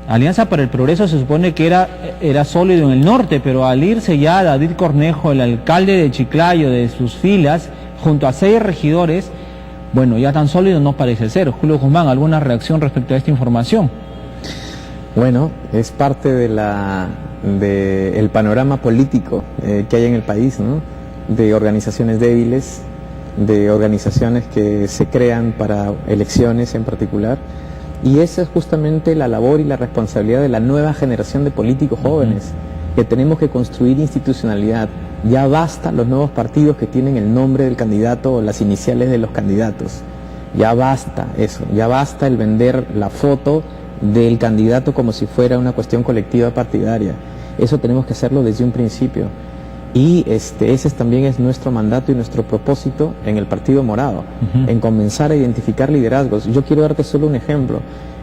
Alianza para el Progreso se supone que era sólido en el norte, pero al irse ya David Cornejo, el alcalde de Chiclayo, de sus filas, junto a 6 regidores, bueno, ya tan sólido no parece ser. Julio Guzmán, ¿alguna reacción respecto a esta información? Bueno, es parte del panorama político que hay en el país, ¿no? De organizaciones débiles, de organizaciones que se crean para elecciones en particular, y esa es justamente la labor y la responsabilidad de la nueva generación de políticos jóvenes, que tenemos que construir institucionalidad. Ya basta los nuevos partidos que tienen el nombre del candidato o las iniciales de los candidatos, ya basta eso, ya basta el vender la foto del candidato como si fuera una cuestión colectiva partidaria. Eso tenemos que hacerlo desde un principio. Y ese también es nuestro mandato y nuestro propósito en el Partido Morado, en comenzar a identificar liderazgos. Yo quiero darte solo un ejemplo.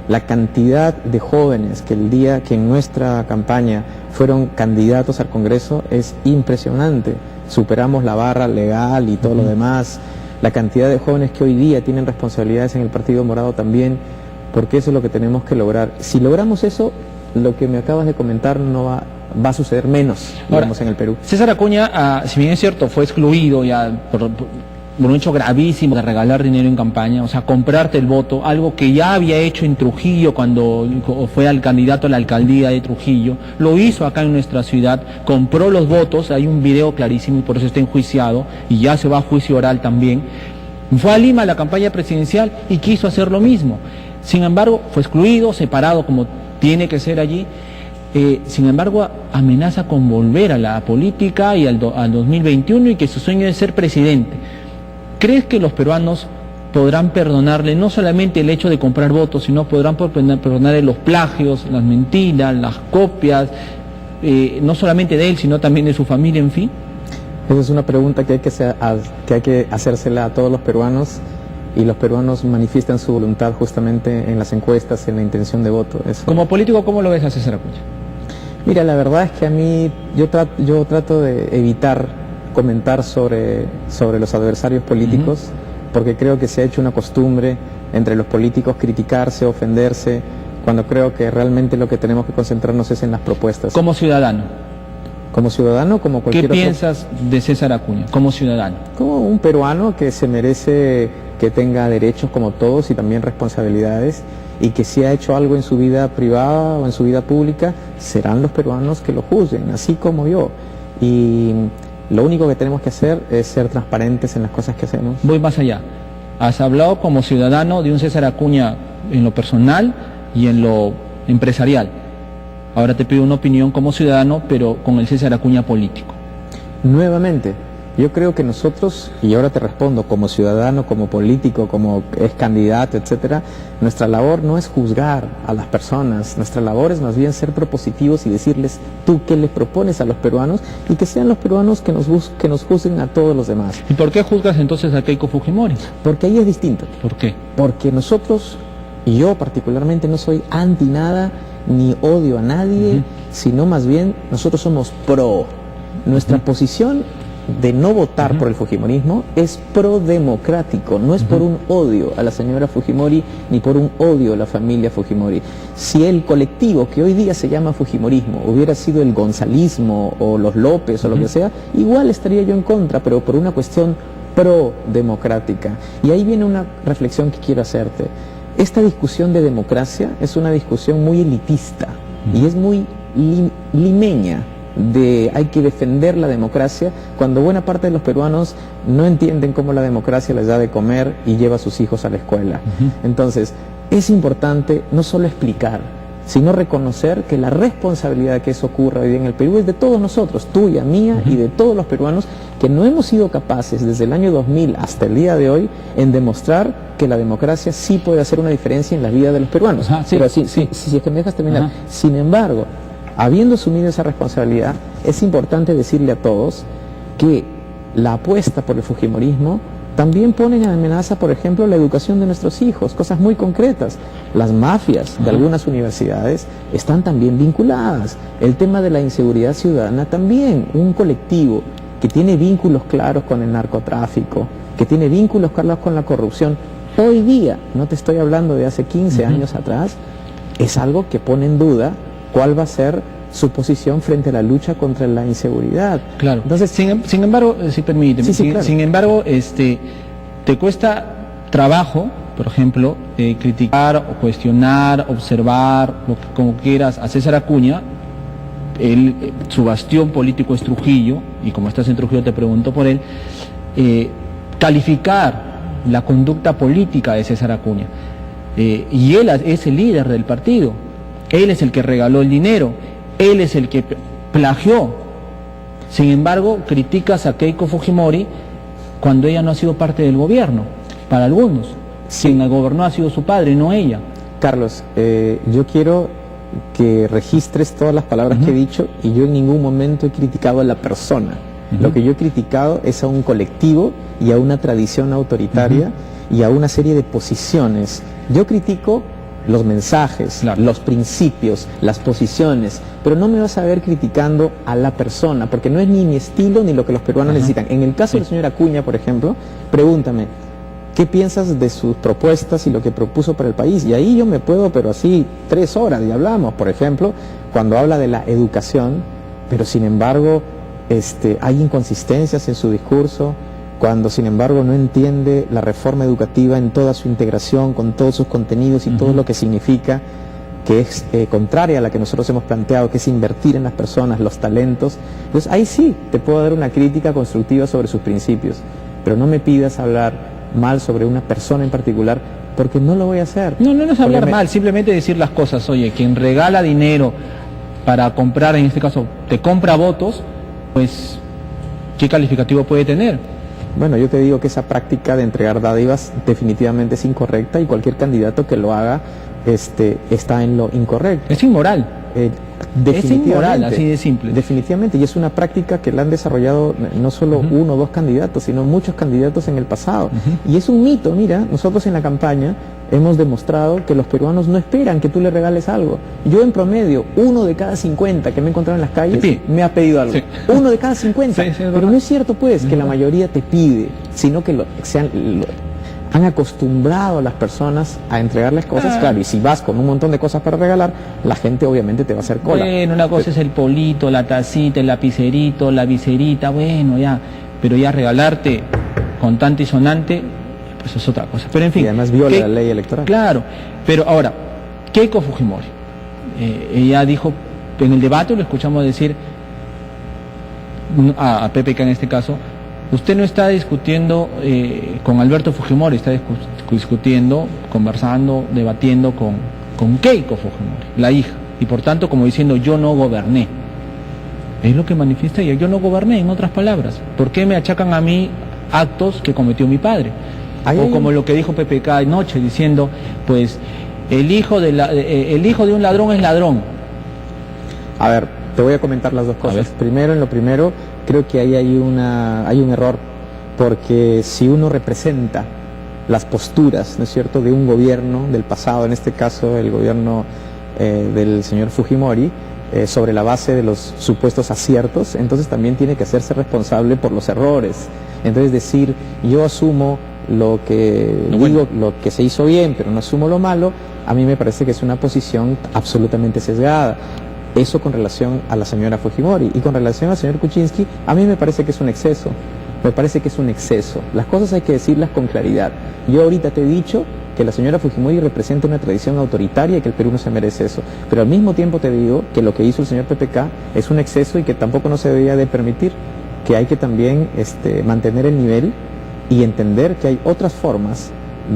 La cantidad de jóvenes que el día que en nuestra campaña fueron candidatos al Congreso es impresionante. Superamos la barra legal y todo lo demás. La cantidad de jóvenes que hoy día tienen responsabilidades en el Partido Morado también, porque eso es lo que tenemos que lograr. Si logramos eso, lo que me acabas de comentar no va a suceder menos, digamos, en el Perú. César Acuña, si bien es cierto, fue excluido ya por un hecho gravísimo de regalar dinero en campaña, o sea, comprarte el voto, algo que ya había hecho en Trujillo cuando fue al candidato a la alcaldía de Trujillo, lo hizo acá en nuestra ciudad, compró los votos, hay un video clarísimo y por eso está enjuiciado y ya se va a juicio oral también. Fue a Lima a la campaña presidencial y quiso hacer lo mismo. Sin embargo, fue excluido, separado como tiene que ser allí. Sin embargo, amenaza con volver a la política y al 2021 y que su sueño es ser presidente. ¿Crees que los peruanos podrán perdonarle no solamente el hecho de comprar votos, sino podrán perdonarle los plagios, las mentiras, las copias, no solamente de él, sino también de su familia, en fin? Esa es una pregunta que hay que hacérsela a todos los peruanos, y los peruanos manifiestan su voluntad justamente en las encuestas, en la intención de voto. Eso. Como político, ¿cómo lo ves a César Acuña? Mira, la verdad es que a mí, yo trato de evitar comentar sobre los adversarios políticos, porque creo que se ha hecho una costumbre entre los políticos criticarse, ofenderse, cuando creo que realmente lo que tenemos que concentrarnos es en las propuestas. Como ciudadano. Como ciudadano, como cualquier otro. ¿Qué piensas de César Acuña, como ciudadano? Como un peruano que se merece que tenga derechos como todos y también responsabilidades, y que si ha hecho algo en su vida privada o en su vida pública, serán los peruanos que lo juzguen, así como yo. Y lo único que tenemos que hacer es ser transparentes en las cosas que hacemos. Voy más allá. Has hablado como ciudadano de un César Acuña en lo personal y en lo empresarial. Ahora te pido una opinión como ciudadano, pero con el César Acuña político. Nuevamente, yo creo que nosotros, y ahora te respondo, como ciudadano, como político, como ex candidato, etcétera, nuestra labor no es juzgar a las personas, nuestra labor es más bien ser propositivos y decirles, tú qué les propones a los peruanos, y que sean los peruanos que nos juzguen a todos los demás. ¿Y por qué juzgas entonces a Keiko Fujimori? Porque ahí es distinto. ¿Por qué? Porque nosotros, y yo particularmente, no soy anti nada, ni odio a nadie, sino más bien nosotros somos pro. Nuestra posición de no votar por el fujimorismo es pro-democrático, no es por un odio a la señora Fujimori ni por un odio a la familia Fujimori. Si el colectivo que hoy día se llama fujimorismo hubiera sido el gonzalismo o los López o lo que sea, igual estaría yo en contra, pero por una cuestión pro-democrática. Y ahí viene una reflexión que quiero hacerte. Esta discusión de democracia es una discusión muy elitista y es muy limeña. Hay que defender la democracia, cuando buena parte de los peruanos no entienden cómo la democracia les da de comer y lleva a sus hijos a la escuela. Entonces, es importante no solo explicar, sino reconocer que la responsabilidad de que eso ocurra hoy día en el Perú es de todos nosotros, tuya, mía y de todos los peruanos, que no hemos sido capaces desde el año 2000 hasta el día de hoy en demostrar que la democracia sí puede hacer una diferencia en la vida de los peruanos. Pero si es que me dejas terminar. Sin embargo, habiendo asumido esa responsabilidad, es importante decirle a todos que la apuesta por el fujimorismo también pone en amenaza, por ejemplo, la educación de nuestros hijos, cosas muy concretas. Las mafias de algunas universidades están también vinculadas. El tema de la inseguridad ciudadana también. Un colectivo que tiene vínculos claros con el narcotráfico, que tiene vínculos claros con la corrupción, hoy día, no te estoy hablando de hace 15 años atrás, es algo que pone en duda cuál va a ser su posición frente a la lucha contra la inseguridad. Claro. Entonces, sin embargo, si permíteme, sí, claro. sin embargo, te cuesta trabajo, por ejemplo, criticar o cuestionar, observar, como quieras, a César Acuña. Su bastión político es Trujillo, y como estás en Trujillo te pregunto por él, calificar la conducta política de César Acuña. Y él es el líder del partido, él es el que regaló el dinero, él es el que plagió. Sin embargo, criticas a Keiko Fujimori cuando ella no ha sido parte del gobierno, para algunos. Sí. Quien gobernó ha sido su padre, no ella. Carlos, yo quiero que registres todas las palabras que he dicho, y yo en ningún momento he criticado a la persona. Lo que yo he criticado es a un colectivo y a una tradición autoritaria y a una serie de posiciones. Yo critico los mensajes, claro, los principios, las posiciones, pero no me vas a ver criticando a la persona, porque no es ni mi estilo ni lo que los peruanos necesitan. En el caso del señor Acuña, por ejemplo, pregúntame, ¿qué piensas de sus propuestas y lo que propuso para el país? Y ahí yo me puedo, pero así, 3 horas y hablamos, por ejemplo, cuando habla de la educación, pero sin embargo hay inconsistencias en su discurso, cuando sin embargo no entiende la reforma educativa en toda su integración, con todos sus contenidos y todo lo que significa, que es contraria a la que nosotros hemos planteado, que es invertir en las personas, los talentos. Entonces ahí sí te puedo dar una crítica constructiva sobre sus principios, pero no me pidas hablar mal sobre una persona en particular, porque no lo voy a hacer. No es hablar mal, simplemente decir las cosas. Oye, quien regala dinero para comprar, en este caso, te compra votos, pues, ¿qué calificativo puede tener? Bueno, yo te digo que esa práctica de entregar dádivas definitivamente es incorrecta, y cualquier candidato que lo haga está en lo incorrecto. Es inmoral. Definitivamente, es inmoral, así de simple. Definitivamente, y es una práctica que la han desarrollado no solo uno o dos candidatos, sino muchos candidatos en el pasado. Y es un mito. Mira, nosotros en la campaña hemos demostrado que los peruanos no esperan que tú le regales algo. Yo en promedio, 1 de cada 50 que me he encontrado en las calles me ha pedido algo. Sí. 1 de cada 50. Sí, pero no es cierto, pues, que la mayoría te pide, sino que han acostumbrado a las personas a entregarles cosas, claro, y si vas con un montón de cosas para regalar, la gente obviamente te va a hacer cola. Bueno, una cosa es el polito, la tacita, el lapicerito, la viserita, bueno, ya, pero ya regalarte contante y sonante, pues es otra cosa. Pero en fin. Y además viola la ley electoral. Claro, pero ahora, Keiko Fujimori, ella dijo, en el debate lo escuchamos decir, a PPK en este caso, usted no está discutiendo con Alberto Fujimori, está discutiendo, conversando, debatiendo con Keiko Fujimori, la hija, y por tanto como diciendo yo no goberné. Es lo que manifiesta ella, yo no goberné, en otras palabras. ¿Por qué me achacan a mí actos que cometió mi padre? O como lo que dijo PPK anoche, diciendo, pues, el hijo de un ladrón es ladrón. A ver, te voy a comentar las dos cosas. Primero, en lo primero, creo que ahí hay un error, porque si uno representa las posturas, ¿no es cierto?, de un gobierno del pasado, en este caso el gobierno del señor Fujimori, sobre la base de los supuestos aciertos, entonces también tiene que hacerse responsable por los errores. Entonces decir, yo asumo lo que se hizo bien, pero no asumo lo malo, a mí me parece que es una posición absolutamente sesgada. Eso con relación a la señora Fujimori. Y con relación al señor Kuczynski, a mí me parece que es un exceso. Me parece que es un exceso. Las cosas hay que decirlas con claridad. Yo ahorita te he dicho que la señora Fujimori representa una tradición autoritaria y que el Perú no se merece eso. Pero al mismo tiempo te digo que lo que hizo el señor PPK es un exceso y que tampoco no se debería de permitir, que hay que también mantener el nivel y entender que hay otras formas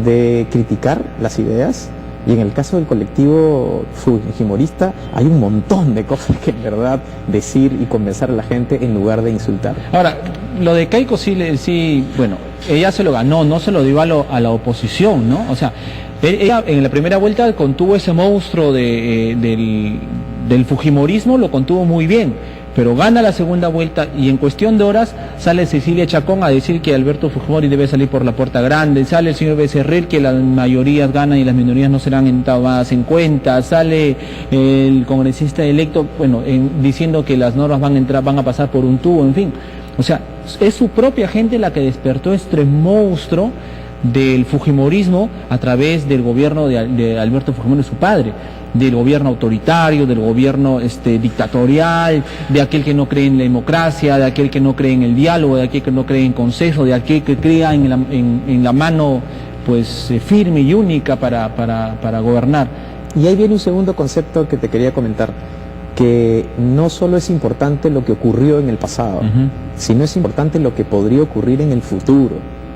de criticar las ideas. Y en el caso del colectivo fujimorista hay un montón de cosas que en verdad decir y convencer a la gente en lugar de insultar. Ahora, lo de Keiko sí, bueno, ella se lo ganó, no se lo dio a la oposición, ¿no? O sea, ella en la primera vuelta contuvo ese monstruo del fujimorismo, lo contuvo muy bien. Pero gana la segunda vuelta y en cuestión de horas sale Cecilia Chacón a decir que Alberto Fujimori debe salir por la puerta grande, sale el señor Becerril que las mayorías ganan y las minorías no serán tomadas en cuenta, sale el congresista electo, bueno, diciendo que las normas van a pasar por un tubo, en fin. O sea, es su propia gente la que despertó este monstruo del fujimorismo a través del gobierno de Alberto Fujimori, su padre. del gobierno autoritario, del gobierno dictatorial, de aquel que no cree en la democracia, de aquel que no cree en el diálogo, de aquel que no cree en consenso, de aquel que crea en la mano pues firme y única para gobernar. Y ahí viene un segundo concepto que te quería comentar, que no solo es importante lo que ocurrió en el pasado, sino es importante lo que podría ocurrir en el futuro.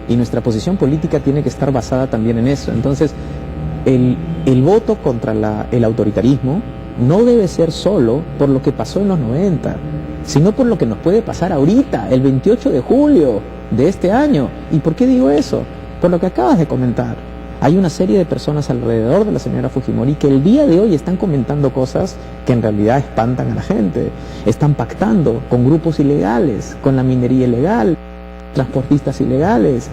Y nuestra posición política tiene que estar basada también en eso. Entonces, el voto contra el autoritarismo no debe ser solo por lo que pasó en los 90, sino por lo que nos puede pasar ahorita, el 28 de julio de este año. ¿Y por qué digo eso? Por lo que acabas de comentar. Hay una serie de personas alrededor de la señora Fujimori que el día de hoy están comentando cosas que en realidad espantan a la gente. Están pactando con grupos ilegales, con la minería ilegal, transportistas ilegales.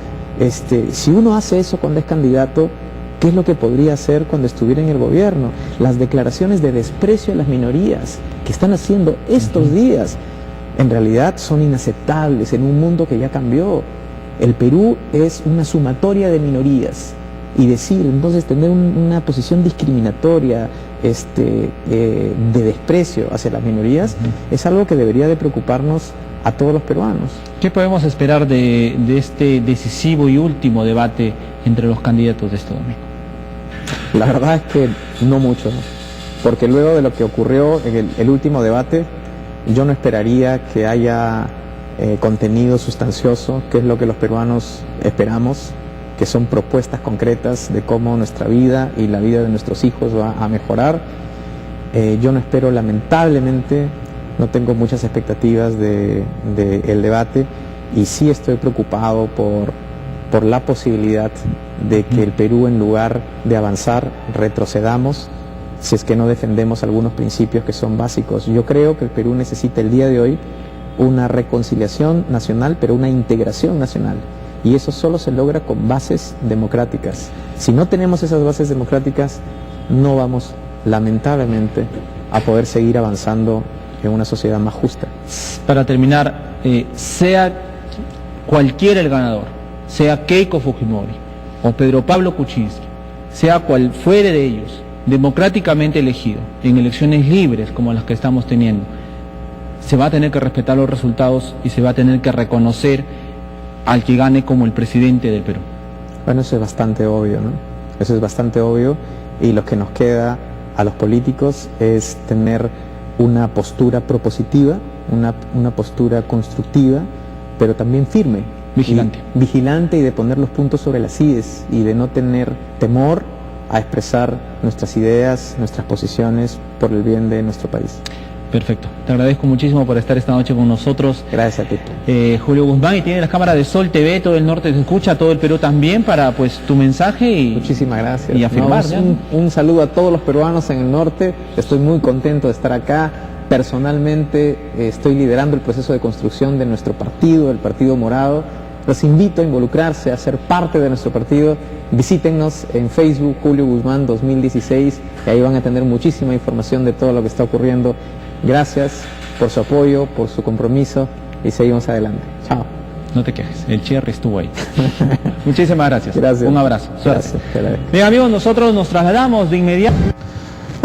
Si uno hace eso cuando es candidato, ¿qué es lo que podría hacer cuando estuviera en el gobierno? Las declaraciones de desprecio a las minorías que están haciendo estos días, en realidad son inaceptables en un mundo que ya cambió. El Perú es una sumatoria de minorías. Y decir, entonces, tener una posición discriminatoria, de desprecio hacia las minorías, es algo que debería de preocuparnos a todos los peruanos. ¿Qué podemos esperar de este decisivo y último debate entre los candidatos de este domingo? La verdad es que no mucho, porque luego de lo que ocurrió en el último debate, yo no esperaría que haya contenido sustancioso, que es lo que los peruanos esperamos, que son propuestas concretas de cómo nuestra vida y la vida de nuestros hijos va a mejorar. Yo no espero, lamentablemente, no tengo muchas expectativas del debate, y sí estoy preocupado por la posibilidad de que el Perú, en lugar de avanzar, retrocedamos si es que no defendemos algunos principios que son básicos. Yo creo que el Perú necesita el día de hoy una reconciliación nacional, pero una integración nacional. Y eso solo se logra con bases democráticas. Si no tenemos esas bases democráticas, no vamos, lamentablemente, a poder seguir avanzando en una sociedad más justa. Para terminar, sea cualquiera el ganador, sea Keiko Fujimori o Pedro Pablo Kuczynski, sea cual fuere de ellos, democráticamente elegido, en elecciones libres como las que estamos teniendo, se va a tener que respetar los resultados y se va a tener que reconocer al que gane como el presidente del Perú. Bueno, eso es bastante obvio, ¿no? Eso es bastante obvio, y lo que nos queda a los políticos es tener una postura propositiva, una postura constructiva, pero también firme. Vigilante. Vigilante, y de poner los puntos sobre las íes, y de no tener temor a expresar nuestras ideas, nuestras posiciones por el bien de nuestro país. Perfecto. Te agradezco muchísimo por estar esta noche con nosotros. Gracias a ti. Julio Guzmán, y tiene las cámaras de Sol TV, todo el norte te escucha, todo el Perú también, para pues tu mensaje y... Muchísimas gracias. Y afirmar. Un saludo a todos los peruanos en el norte. Estoy muy contento de estar acá. Personalmente estoy liderando el proceso de construcción de nuestro partido, el Partido Morado. Los invito a involucrarse, a ser parte de nuestro partido. Visítennos en Facebook, Julio Guzmán 2016, y ahí van a tener muchísima información de todo lo que está ocurriendo. Gracias por su apoyo, por su compromiso, y seguimos adelante. Chao. No te quejes, el cherry estuvo ahí. Muchísimas gracias. Gracias. Un abrazo. Suerte. Gracias. Bien, amigos, nosotros nos trasladamos de inmediato.